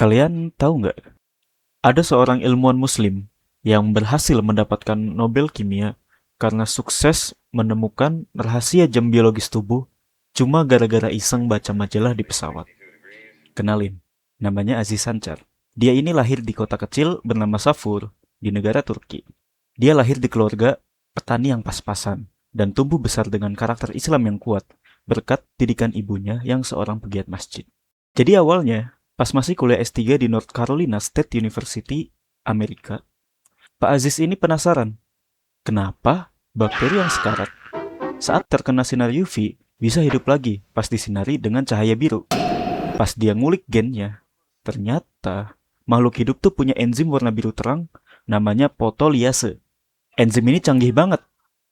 Kalian tahu nggak, ada seorang ilmuwan muslim yang berhasil mendapatkan Nobel Kimia karena sukses menemukan rahasia jam biologis tubuh cuma gara-gara iseng baca majalah di pesawat. Kenalin, namanya Aziz Sancar. Dia ini lahir di kota kecil bernama Safur di negara Turki. Dia lahir di keluarga petani yang pas-pasan dan tumbuh besar dengan karakter Islam yang kuat berkat didikan ibunya yang seorang pegiat masjid. Jadi awalnya, pas masih kuliah S3 di North Carolina State University, Amerika, Pak Aziz ini penasaran, kenapa bakteri yang sekarat saat terkena sinar UV bisa hidup lagi pas disinari dengan cahaya biru. Pas dia ngulik gennya, ternyata makhluk hidup tuh punya enzim warna biru terang namanya fotoliase. Enzim ini canggih banget.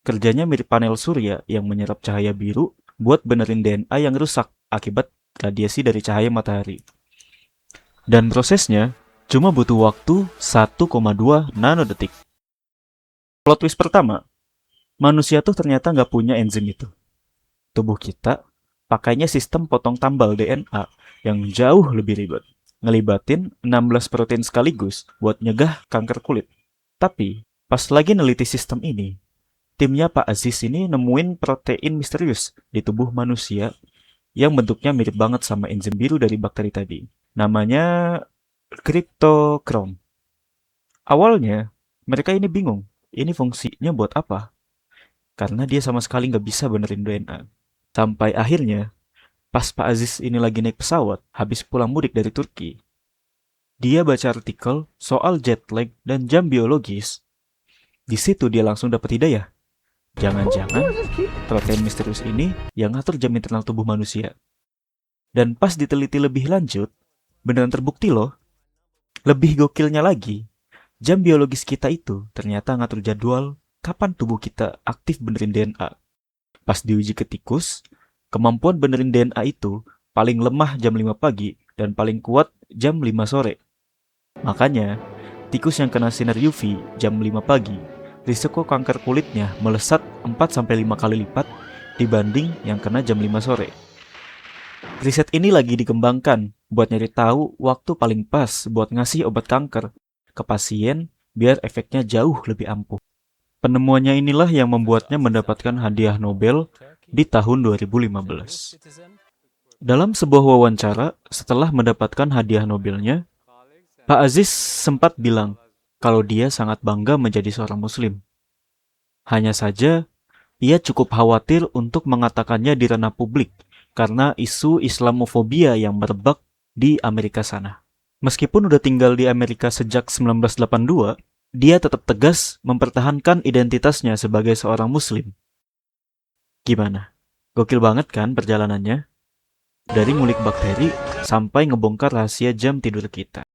Kerjanya mirip panel surya yang menyerap cahaya biru buat benerin DNA yang rusak akibat radiasi dari cahaya matahari. Dan prosesnya cuma butuh waktu 1,2 nanodetik. Plot twist pertama, manusia tuh ternyata nggak punya enzim itu. Tubuh kita pakainya sistem potong tambal DNA yang jauh lebih ribet. Ngelibatin 16 protein sekaligus buat nyegah kanker kulit. Tapi, pas lagi neliti sistem ini, timnya Pak Aziz ini nemuin protein misterius di tubuh manusia yang bentuknya mirip banget sama enzim biru dari bakteri tadi. Namanya cryptochrome. Awalnya, mereka ini bingung, ini fungsinya buat apa? Karena dia sama sekali nggak bisa benerin DNA. Sampai akhirnya, pas Pak Aziz ini lagi naik pesawat, habis pulang mudik dari Turki, dia baca artikel soal jet lag dan jam biologis. Di situ dia langsung dapat hidayah. Jangan-jangan protein misterius ini yang ngatur jam internal tubuh manusia. Dan pas diteliti lebih lanjut, beneran terbukti loh. Lebih gokilnya lagi, jam biologis kita itu ternyata ngatur jadwal kapan tubuh kita aktif benerin DNA. Pas diuji ke tikus, kemampuan benerin DNA itu paling lemah jam 5 pagi dan paling kuat jam 5 sore. Makanya, tikus yang kena sinar UV jam 5 pagi, risiko kanker kulitnya melesat 4-5 kali lipat dibanding yang kena jam 5 sore. Riset ini lagi dikembangkan buat nyari tahu waktu paling pas buat ngasih obat kanker ke pasien biar efeknya jauh lebih ampuh. Penemuannya inilah yang membuatnya mendapatkan hadiah Nobel di tahun 2015. Dalam sebuah wawancara setelah mendapatkan hadiah Nobelnya, Pak Aziz sempat bilang kalau dia sangat bangga menjadi seorang muslim. Hanya saja, ia cukup khawatir untuk mengatakannya di ranah publik karena isu Islamofobia yang merebak di Amerika sana. Meskipun udah tinggal di Amerika sejak 1982, dia tetap tegas mempertahankan identitasnya sebagai seorang muslim. Gimana? Gokil banget kan perjalanannya? Dari ngulik bakteri sampai ngebongkar rahasia jam tidur kita.